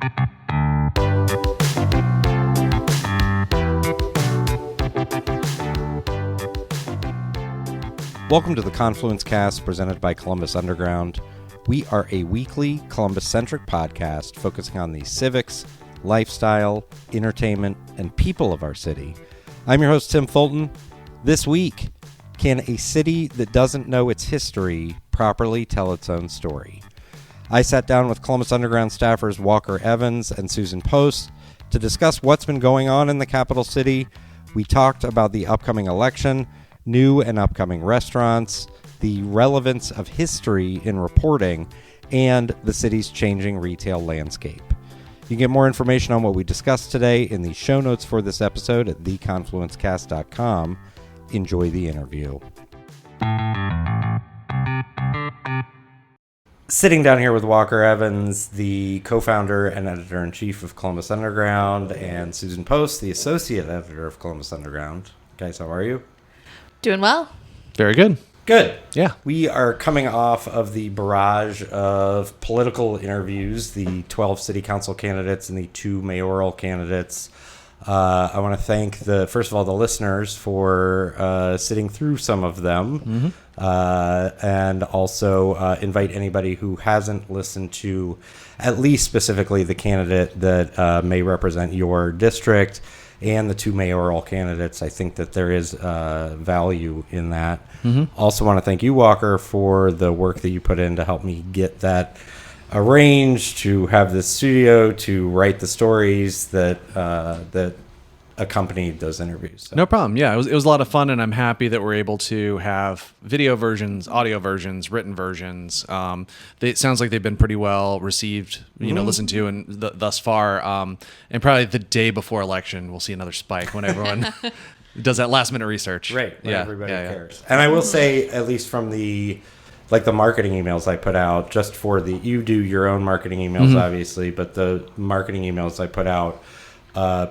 Welcome to the Confluence Cast presented by Columbus Underground. We are a weekly Columbus-centric podcast focusing on the civics, lifestyle, entertainment, and people of our city. I'm your host, Tim Fulton. This week, can a city that doesn't know its history properly tell its own story? I sat down with Columbus Underground staffers Walker Evans and Susan Post to discuss what's been going on in the capital city. We talked about the upcoming election, new and upcoming restaurants, the relevance of history in reporting, and the city's changing retail landscape. You can get more information on what we discussed today in the show notes for this episode at theconfluencecast.com. Enjoy the interview. Sitting down here with Walker Evans, the co-founder and editor-in-chief of Columbus Underground, and Susan Post, the associate editor of Columbus Underground. Guys, how are you? Doing well. Very good. Good. Yeah. We are coming off of the barrage of political interviews, the 12 city council candidates and the 2 mayoral candidates. I want to thank, first of all, the listeners for sitting through some of them, and also invite anybody who hasn't listened to at least specifically the candidate that may represent your district and the 2 mayoral candidates. I think that there is value in that. Also want to thank you, Walker, for the work that you put in to help me get that arranged, to have this studio, to write the stories that accompanied those interviews. So. No problem. Yeah, it was a lot of fun, and I'm happy that we're able to have video versions, audio versions, written versions. It sounds like they've been pretty well received, listened to, and thus far. And probably the day before election, we'll see another spike when everyone does that last minute research. Right. When everybody cares. And I will say, at least from the marketing emails I put out, just for you do your own marketing emails, obviously, but the marketing emails I put out,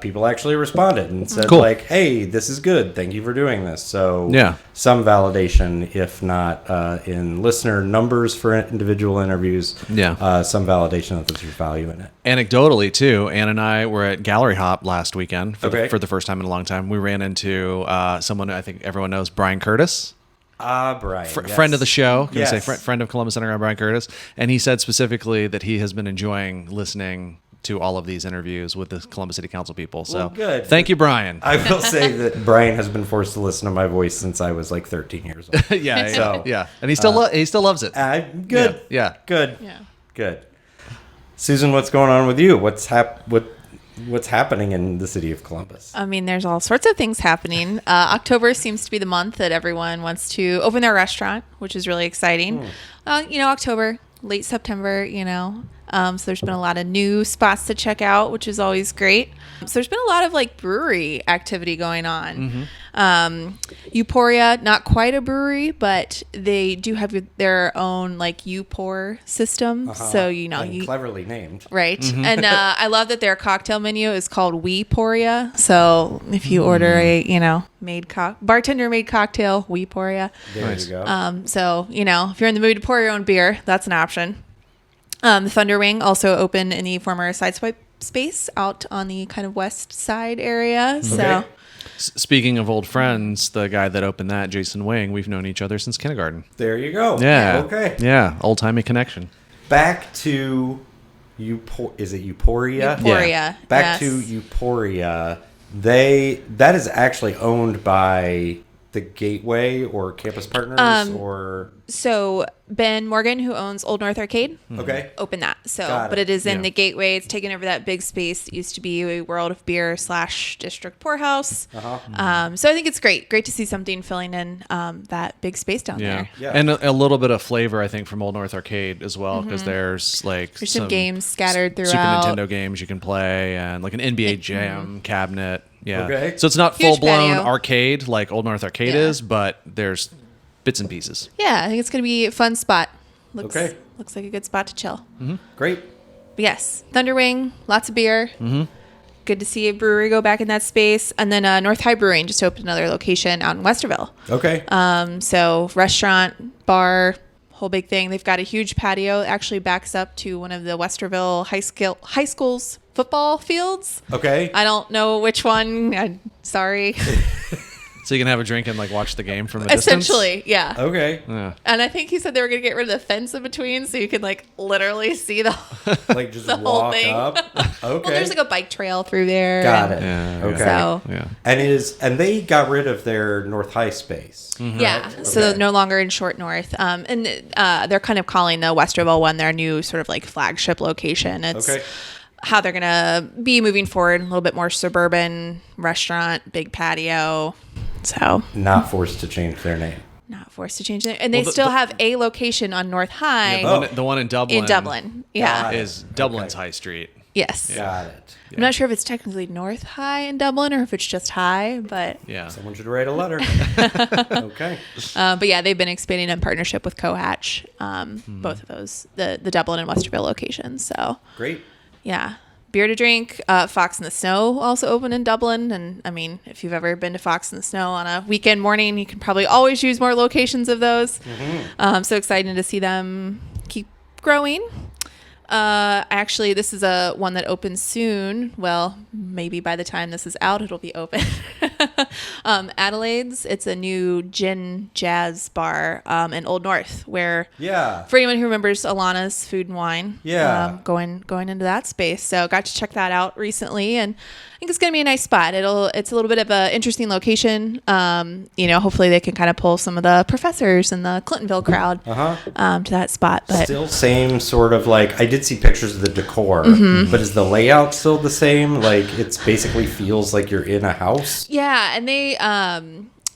people actually responded and said, cool. Hey, this is good. Thank you for doing this. So some validation, if not in listener numbers for individual interviews, some validation that there's value in it. Anecdotally, too, Ann and I were at Gallery Hop last weekend for the first time in a long time. We ran into someone I think everyone knows, Brian Curtis. Brian. Friend of the show. Yes. Say friend of Columbus Underground, Brian Curtis. And he said specifically that he has been enjoying listening to all of these interviews with the Columbus City Council people. So good. Thank you, Brian. I will say that Brian has been forced to listen to my voice since I was like 13 years old. Yeah. And he still loves it. Good. Yeah. Good. Yeah. Good. Susan, what's going on with you? What's happening in the city of Columbus? I mean, there's all sorts of things happening. October seems to be the month that everyone wants to open their restaurant, which is really exciting. October, late September, so there's been a lot of new spots to check out, which is always great. So there's been a lot of brewery activity going on. Euphoria, not quite a brewery, but they do have their own Eupor system. So you cleverly named, right? And I love that their cocktail menu is called Weporia. So if you order a bartender made cocktail, Weporia. There you go. So if you're in the mood to pour your own beer, that's an option. The Thunder Wing also opened in the former Sideswipe space out on the kind of west side area. So, speaking of old friends, the guy that opened that, Jason Wing, we've known each other since kindergarten. There you go. Yeah. Okay. Yeah. Old timey connection. Back to is it Euphoria? Euphoria. Yeah. Back to Euphoria. That is actually owned by the Gateway or Campus Partners or... So Ben Morgan, who owns Old North Arcade, opened that. But it is in the Gateway. It's taken over that big space that used to be a World of Beer / District Poorhouse. So I think it's great to see something filling in that big space down there. Yeah. And a little bit of flavor, I think, from Old North Arcade as well, because there's some games scattered throughout. Super Nintendo games you can play, and like an NBA Jam cabinet. Yeah. Okay. So it's not full-blown arcade like Old North Arcade is, but there's bits and pieces. Yeah, I think it's going to be a fun spot. Looks like a good spot to chill. Great. But yes, Thunderwing, lots of beer. Good to see a brewery go back in that space. And then North High Brewing just opened another location out in Westerville. Okay. So restaurant, bar, whole big thing. They've got a huge patio. It actually backs up to one of the Westerville high school's football fields. Okay. I don't know which one. Sorry. So you can have a drink and like watch the game from a distance? Essentially, yeah. Okay. Yeah. And I think he said they were going to get rid of the fence in between so you could like literally see the Like just the whole walk thing. up. Okay. Well, there's like a bike trail through there. Got and- it. Yeah, Okay. So Yeah. And they got rid of their North High space. yeah, so Okay. they're no longer in Short North, and they're kind of calling the Westerville one their new sort of like flagship location. It's Okay. how they're gonna be moving forward, a little bit more suburban restaurant, big patio. So Not forced to change their name. not forced to change it, and they Well, still have a location on North High The one in Dublin. in Dublin. Yeah. Got it. Is Dublin's Okay. High Street. Yes. Got it. I'm not sure if it's technically North High in Dublin or if it's just High, but Yeah. Someone should write a letter. Okay. but yeah, they've been expanding in partnership with Cohatch, both of those, the Dublin and Westerville locations. So Great. yeah, beer to drink. Fox in the Snow also open in Dublin, and I mean, if you've ever been to Fox in the Snow on a weekend morning, you can probably always use more locations of those. So excited to see them keep growing. Actually, this is a one that opens soon. Well, maybe by the time this is out, it'll be open. Adelaide's. It's a new gin jazz bar in Old North, where Yeah. for anyone who remembers Alana's Food and Wine, Yeah. going into that space. So got to check that out recently, and I think it's going to be a nice spot. It's a little bit of an interesting location. Hopefully they can kind of pull some of the professors and the Clintonville crowd to that spot. But Still same sort of like, I did see pictures of the decor, Mm-hmm. but is the layout still the same? Like it's basically feels like you're in a house. yeah, and they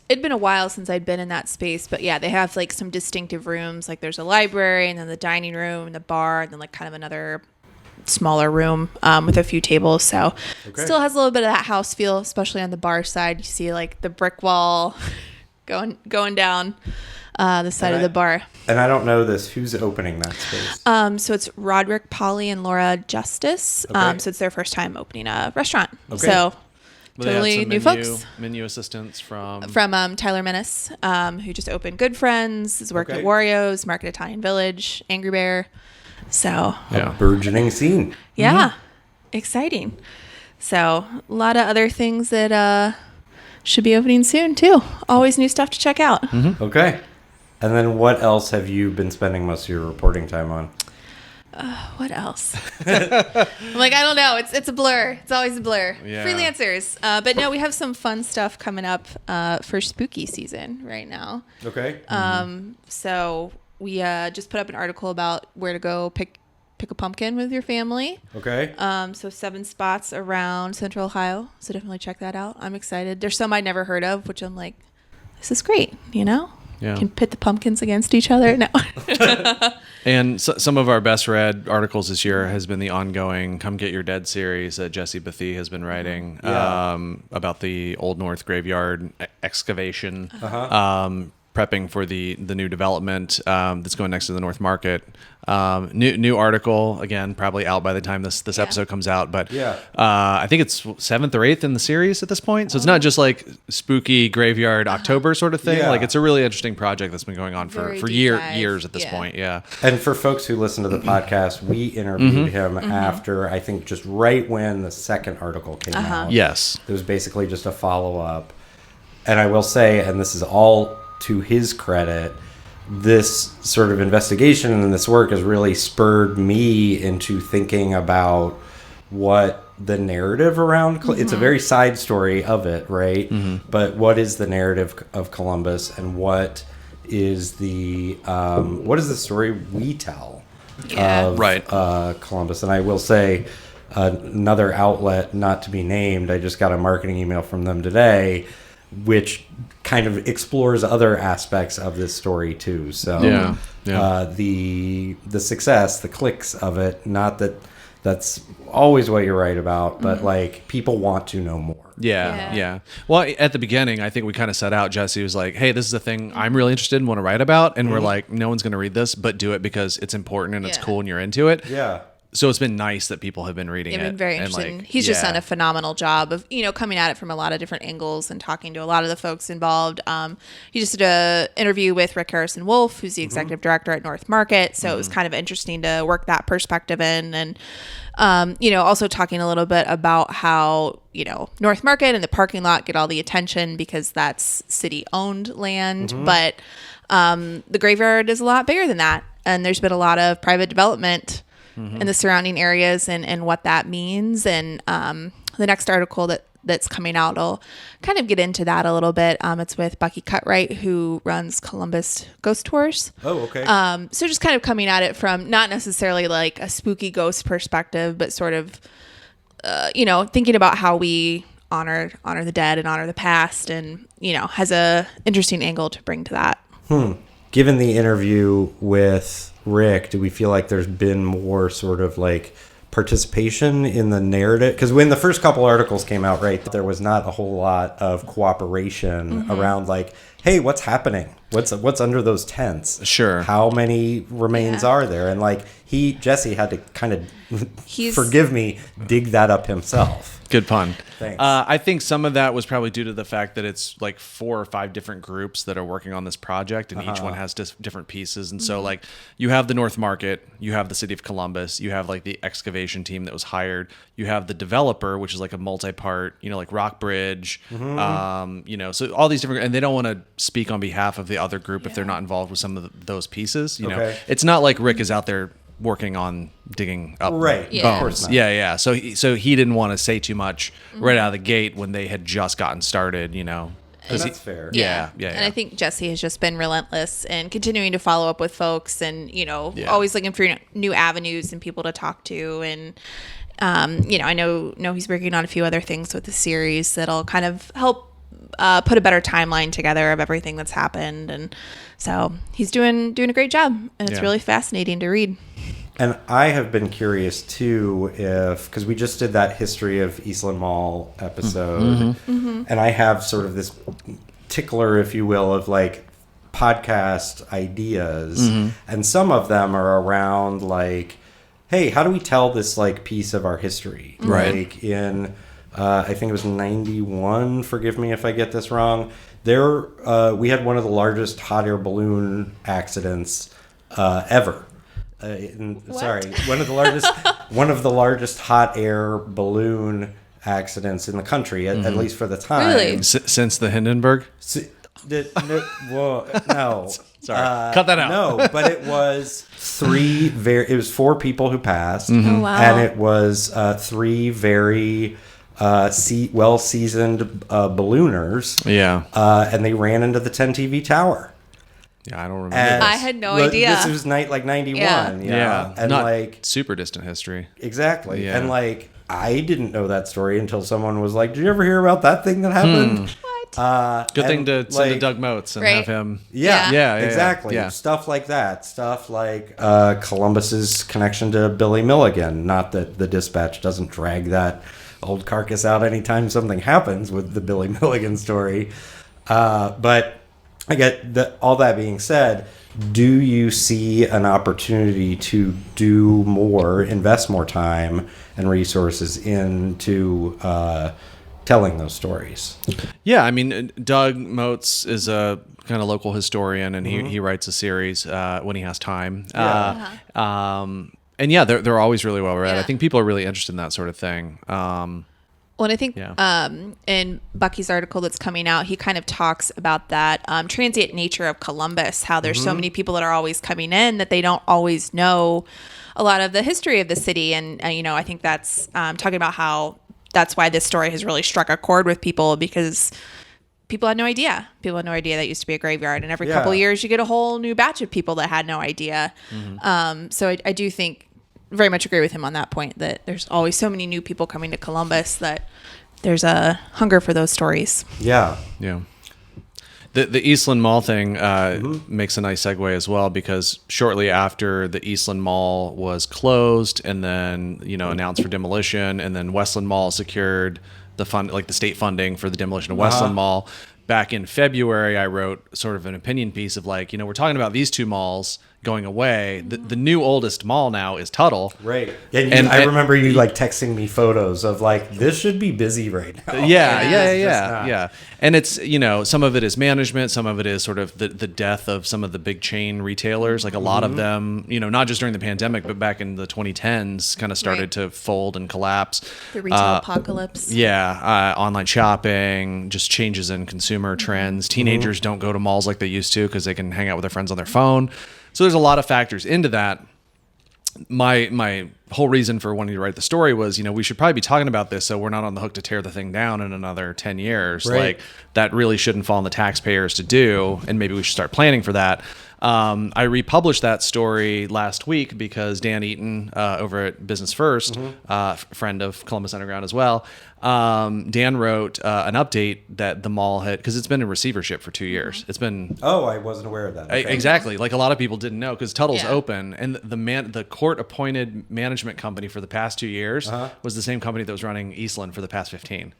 it'd been a while since I'd been in that space, but yeah, they have like some distinctive rooms. Like there's a library, and then the dining room, and the bar, and then like kind of another smaller room with a few tables. So still has a little bit of that house feel, especially on the bar side. You see like the brick wall going down the side of the bar. And I don't know this. Who's opening that space? So it's Roderick, Polly, and Laura Justice. Okay. So it's their first time opening a restaurant. Okay. So Well, they had totally some new folks. Menu assistants from Tyler Menace, who just opened Good Friends, has worked Okay. at Wario's, Market Italian Village, Angry Bear. So Yeah. Burgeoning scene. yeah, exciting. So a lot of other things that should be opening soon too. Always new stuff to check out. Okay. And then what else have you been spending most of your reporting time on? What else? I'm like, I don't know. It's a blur. It's always a blur. Yeah. Freelancers. But no, we have some fun stuff coming up for spooky season right now. Okay. So we just put up an article about where to go pick a pumpkin with your family. Okay. So 7 spots around Central Ohio. So definitely check that out. I'm excited. There's some I'd never heard of, which I'm like, this is great. Yeah. Can pit the pumpkins against each other. No. And some of our best read articles this year has been the ongoing "Come Get Your Dead" series that Jesse Bethea has been writing about the Old North graveyard excavation, prepping for the new development that's going next to the North Market. New article, again, probably out by the time this episode comes out, but I think it's 7th or 8th in the series at this point. So it's not just like spooky graveyard October sort of thing. Yeah. Like it's a really interesting project that's been going on for Very deep dive. years at this Yeah. point. Yeah. And for folks who listen to the podcast, we interviewed him after, I think, just right when the second article came out. Yes. It was basically just a follow-up. And I will say, and this is all to his credit, this sort of investigation and this work has really spurred me into thinking about what the narrative around it's a very side story of it, right? But what is the narrative of Columbus, and what is the story we tell of Right. Columbus? And I will say, another outlet not to be named, I just got a marketing email from them today, which kind of explores other aspects of this story too. So the success, the clicks of it, not that that's always what you're right about, but like people want to know more. Yeah. Well, at the beginning, I think we kind of set out, Jesse was like, hey, this is a thing I'm really interested in, want to write about. And we're like, no one's going to read this, but do it because it's important and it's Yeah. cool and you're into it. Yeah. so it's been nice that people have been reading Yeah, it. been very and, interesting. like, He's just yeah. done a phenomenal job of, coming at it from a lot of different angles and talking to a lot of the folks involved. He just did an interview with Rick Harrison Wolf, who's the executive director at North Market. So it was kind of interesting to work that perspective in. And, also talking a little bit about how, North Market and the parking lot get all the attention because that's city-owned land. But the graveyard is a lot bigger than that. And there's been a lot of private development in the surrounding areas and what that means. And the next article that's coming out will kind of get into that a little bit. It's with Bucky Cutright, who runs Columbus Ghost Tours. Oh, okay. So just kind of coming at it from not necessarily like a spooky ghost perspective, but sort of, thinking about how we honor the dead and honor the past, and, has a interesting angle to bring to that. Given the interview with Rick, do we feel like there's been more sort of like participation in the narrative? Because when the first couple articles came out, right, there was not a whole lot of cooperation around like, hey, what's happening? What's under those tents? Sure. How many remains are there? And like Jesse had to kind of, forgive me, dig that up himself. Good pun. Thanks. I think some of that was probably due to the fact that it's like 4 or 5 different groups that are working on this project, and each one has different pieces. And so like you have the North Market, you have the City of Columbus, you have like the excavation team that was hired, you have the developer, which is like a multi-part, like Rock Bridge, so all these different, and they don't want to speak on behalf of the other group if they're not involved with some of those pieces. Okay. It's not like Rick is out there working on digging up Right. bones. Yeah. Of course not. Yeah. So he didn't want to say too much right out of the gate when they had just gotten started, And that's fair. Yeah. And I think Jesse has just been relentless and continuing to follow up with folks and, always looking for new avenues and people to talk to. And, I know he's working on a few other things with the series that'll kind of help put a better timeline together of everything that's happened. And so he's doing a great job, and it's really fascinating to read. And I have been curious too, because we just did that history of Eastland Mall episode, and I have sort of this tickler, if you will, of like podcast ideas, and some of them are around like, hey, how do we tell this like piece of our history? Right. Like in, I think it was 91. Forgive me if I get this wrong. We had one of the largest hot air balloon accidents ever. One of the largest hot air balloon accidents in the country, at least for the time. Really? Since the Hindenburg? No. Sorry. Cut that out. No, but it was it was 4 people who passed. Oh, wow. And it was 3 very well-seasoned ballooners. Yeah. And they ran into the 10 TV tower. Yeah, I don't remember. And I had no idea. This was 91. Yeah. And not like super distant history. exactly. Yeah. And like I didn't know that story until someone was like, "Did you ever hear about that thing that happened?" What? Good thing to send to like, Doug Moats and Right. have him. Yeah, Yeah. exactly. Yeah. Stuff like that. Stuff like Columbus's connection to Billy Milligan. Not that the Dispatch doesn't drag that old carcass out anytime something happens with the Billy Milligan story. But I get that. All that being said, do you see an opportunity to do more, invest more time and resources into telling those stories? Yeah, I mean, Doug Moats is a kind of local historian, and he writes a series when he has time. Yeah. And yeah, they're always really well read. Yeah. I think people are really interested in that sort of thing. Well, and I think in Bucky's article that's coming out, he kind of talks about that transient nature of Columbus, how there's so many people that are always coming in that they don't always know a lot of the history of the city. And, I think that's talking about how that's why this story has really struck a chord with people, because people had no idea. People had no idea that used to be a graveyard. And every couple of years, you get a whole new batch of people that had no idea. So I do think very much agree with him on that point, that there's always so many new people coming to Columbus that there's a hunger for those stories. Yeah. Yeah. The Eastland Mall thing makes a nice segue as well, because shortly after the Eastland Mall was closed and then, announced for demolition, and then Westland Mall secured the state funding for the demolition of Westland Mall. Back in February, I wrote sort of an opinion piece of like, we're talking about these 2 malls, going away. The new oldest mall now is Tuttle. Right. And I remember you like texting me photos of like, this should be busy right now. Yeah. And it's, some of it is management. Some of it is sort of the death of some of the big chain retailers. Like a lot of them, not just during the pandemic, but back in the 2010s kind of started to fold and collapse. The retail apocalypse. Yeah. Online shopping, just changes in consumer trends. Teenagers don't go to malls like they used to because they can hang out with their friends on their phone. So there's a lot of factors into that. My whole reason for wanting to write the story was, we should probably be talking about this so we're not on the hook to tear the thing down in another 10 years. Right. Like that really shouldn't fall on the taxpayers to do, and maybe we should start planning for that. I republished that story last week because Dan Eaton over at Business First, friend of Columbus Underground as well, Dan wrote an update that the mall had, because it's been in receivership for 2 years. It's been... Oh, I wasn't aware of that. Okay. Exactly. Like a lot of people didn't know because Tuttle's open, and the court-appointed management company for the past 2 years was the same company that was running Eastland for the past 15.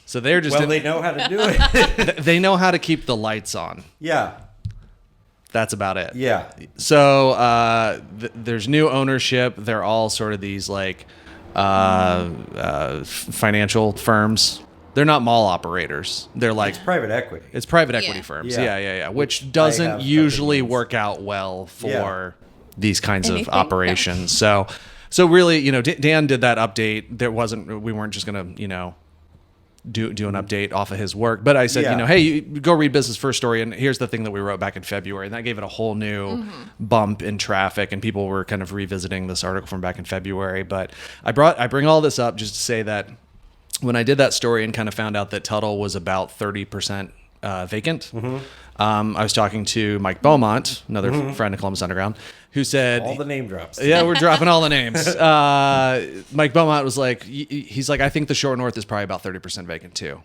So they're just... Well, they know how to do it. They know how to keep the lights on. Yeah. That's about it. Yeah. So there's new ownership. They're all sort of these like financial firms. They're not mall operators. They're like private equity. It's private equity firms. Yeah. Which doesn't usually work out well for these kinds of operations. No. So really, Dan did that update. We weren't just gonna, do an update off of his work. But I said, hey, you go read Business First story, and here's the thing that we wrote back in February. And that gave it a whole new bump in traffic, and people were kind of revisiting this article from back in February. But I bring all this up just to say that when I did that story and kind of found out that Tuttle was about 30% vacant, I was talking to Mike Beaumont, another friend of Columbus Underground, who said... All the name drops. Yeah, we're dropping all the names. Mike Beaumont was like, he's like, I think the Short North is probably about 30% vacant too.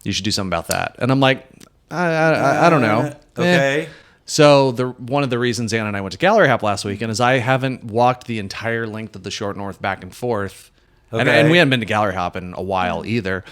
You should do something about that. And I'm like, I don't know. Okay. So one of the reasons Anna and I went to Gallery Hop last weekend is I haven't walked the entire length of the Short North back and forth. Okay. And we hadn't been to Gallery Hop in a while either.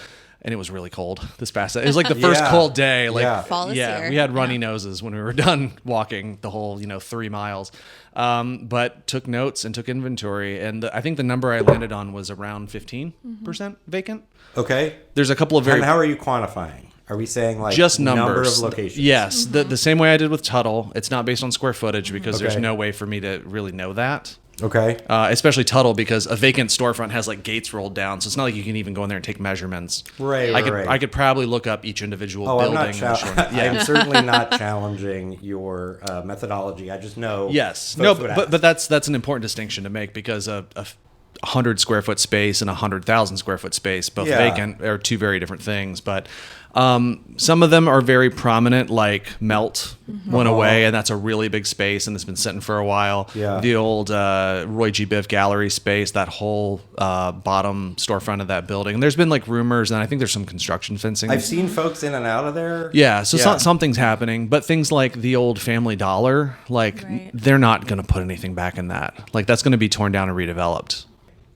And it was really cold this past day. It was like the first cold day. Fall is here. We had runny noses when we were done walking the whole, 3 miles. But took notes and took inventory. And I think the number I landed on was around 15% vacant. Okay. There's a couple of very... And how are you quantifying? Are we saying like just number numbers? Of locations? Yes. The same way I did with Tuttle. It's not based on square footage because there's no way for me to really know that. Okay. Especially Tuttle, because a vacant storefront has like gates rolled down, so it's not like you can even go in there and take measurements. Right. I could probably look up each individual building. I'm certainly not challenging your methodology. I just know. Yes. No, but that's an important distinction to make because a 100 square foot space and a 100,000 square foot space, both vacant, are two very different things. But some of them are very prominent, like Melt went away, and that's a really big space, and it's been sitting for a while. Yeah. The old Roy G. Biv gallery space, that whole bottom storefront of that building. And there's been like rumors, and I think there's some construction fencing. I've seen folks in and out of there. Yeah, so something's happening. But things like the old Family Dollar, they're not going to put anything back in that. Like that's going to be torn down and redeveloped.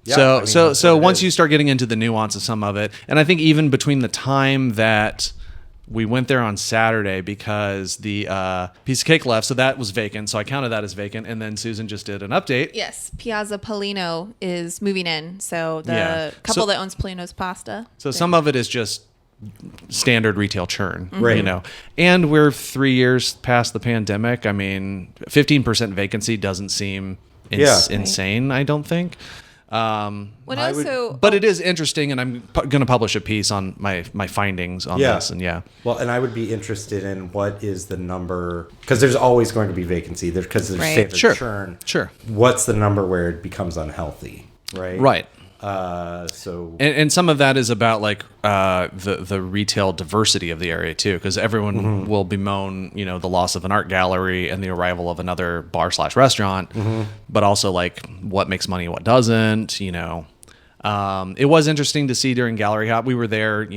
Yeah, so once you start getting into the nuance of some of it, and I think even between the time that we went there on Saturday, because the piece of cake left, so that was vacant, so I counted that as vacant, and then Susan just did an update. Yes, Piazza Polino is moving in, so the couple that owns Polino's Pasta. So some of it is just standard retail churn, and we're 3 years past the pandemic. I mean, 15% vacancy doesn't seem insane, I don't think. But it is interesting, and I'm going to publish a piece on my findings on this. And well, and I would be interested in what is the number, because there's always going to be vacancy there because there's standard churn. Sure. What's the number where it becomes unhealthy, right? Right. And some of that is about like the retail diversity of the area too, because everyone will bemoan the loss of an art gallery and the arrival of another bar/restaurant, but also like what makes money, what doesn't. It was interesting to see during Gallery Hop. We were there,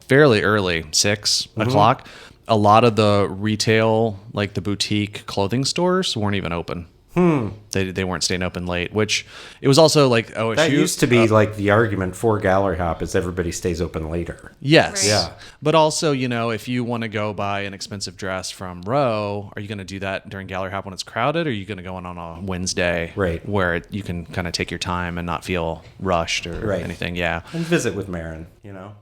fairly early, 6 o'clock. A lot of the retail, like the boutique clothing stores, weren't even open. They weren't staying open late, which it was also like OSU. That used to be like the argument for Gallery Hop is everybody stays open later. Yes. Right. Yeah. But also, if you want to go buy an expensive dress from Row, are you going to do that during Gallery Hop when it's crowded, or are you going to go on a Wednesday, Right. where you can kind of take your time and not feel rushed or Right. anything? Yeah. And visit with Marin,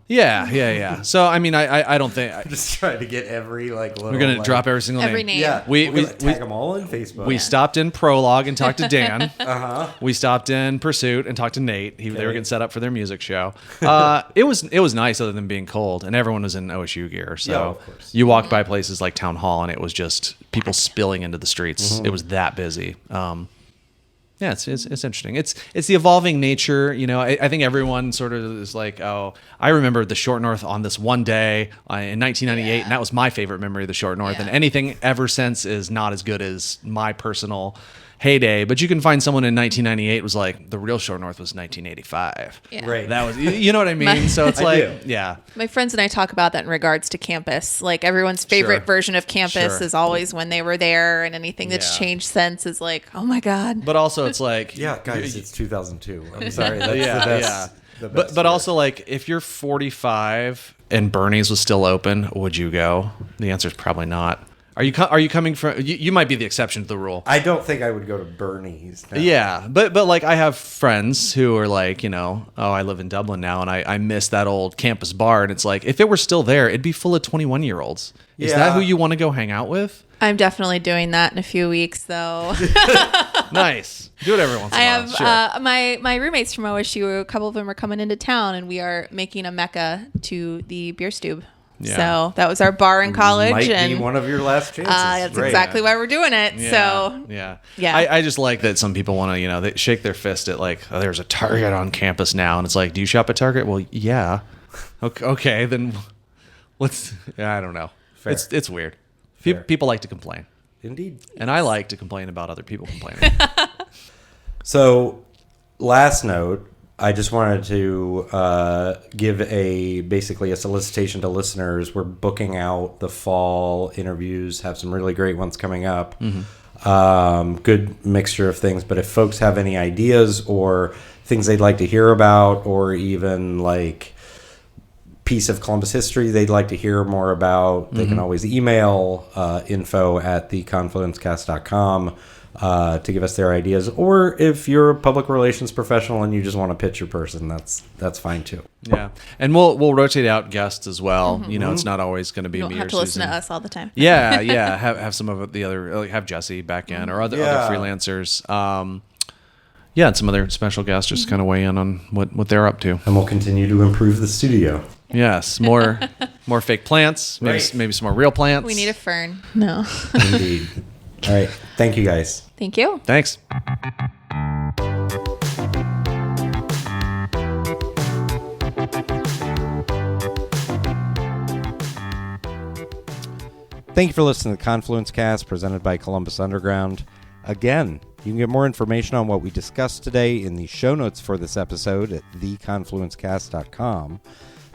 Yeah. So, I mean, I don't think Just trying to get every little... we're going to drop every single Every name. name. Yeah. We tag them all in Facebook. We stopped in Prologue and talked to Dan. We stopped in Pursuit and talked to Nate. They were getting set up for their music show. It was nice, other than being cold, and everyone was in OSU gear. So Yeah, of course. you walked by places like Town Hall, and it was just people spilling into the streets. It was that busy. Yeah, it's interesting. It's the evolving nature. I think everyone sort of is like, oh, I remember the Short North on this one day in 1998, and that was my favorite memory of the Short North. Yeah. And anything ever since is not as good as my personal heyday. But you can find someone in 1998 was like, the real Short North was 1985. Yeah. Right. That was, you know what I mean? So it's I like, do. yeah. My friends and I talk about that in regards to campus. Like everyone's favorite Sure. version of campus Sure. is always when they were there, and anything that's Yeah. changed since is like, oh my God. But also it's like, Yeah, guys, it's 2002. I'm sorry. That's yeah, the best. yeah. The best But year. also, like, if you're 45 and Bernie's was still open, would you go? The answer is probably not. Are you coming from? You might be the exception to the rule. I don't think I would go to Bernie's. No. Yeah, but like I have friends who are like, oh, I live in Dublin now, and I miss that old campus bar, and it's like if it were still there, it'd be full of 21-year-olds. Is Yeah. that who you want to go hang out with? I'm definitely doing that in a few weeks, though. Nice. Do it every once in I a while. have my roommates from OSU. A couple of them are coming into town, and we are making a mecca to the beer stube. Yeah. So that was our bar in college, Might and be one of your last chances. that's Right. exactly why we're doing it. So yeah. Yeah. I just like that some people want to, they shake their fist at like, oh, there's a Target on campus now, and it's like, do you shop at Target? Well, yeah. Okay, then I don't know. Fair. It's weird. Fair. People like to complain, Indeed. and I like to complain about other people complaining. So, last note, I just wanted to give basically a solicitation to listeners. We're booking out the fall interviews, have some really great ones coming up. Good mixture of things. But if folks have any ideas or things they'd like to hear about, or even like piece of Columbus history they'd like to hear more about, they can always email info@theconfluencecast.com. To give us their ideas, or if you're a public relations professional and you just want to pitch your person, that's fine too. Yeah, and we'll rotate out guests as well. It's not always going to be you don't me have or to listen Susan. to us all the time. Yeah. Have some of the other, like have Jesse back in, or other freelancers. And some other special guests just kind of weigh in on what they're up to. And we'll continue to improve the studio. Yes, more fake plants, maybe Right. maybe some more real plants. We need a fern. No. Indeed. All right. Thank you, guys. Thank you. Thanks. Thank you for listening to the Confluence Cast presented by Columbus Underground. Again, you can get more information on what we discussed today in the show notes for this episode at theconfluencecast.com.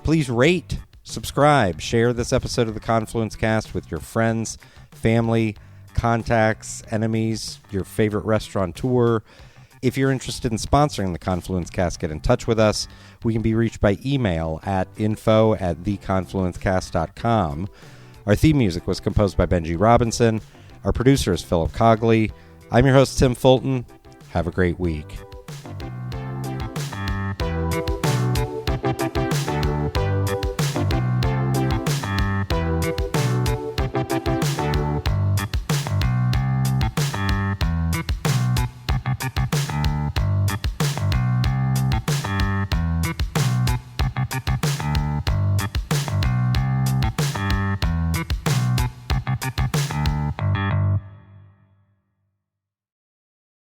Please rate, subscribe, share this episode of the Confluence Cast with your friends, family, contacts, enemies, your favorite restaurateur. If you're interested in sponsoring the Confluence Cast, get in touch with us. We can be reached by email at info@theconfluencecast.com. Our theme music was composed by Benji Robinson. Our producer is Philip Cogley. I'm your host, Tim Fulton. Have a great week.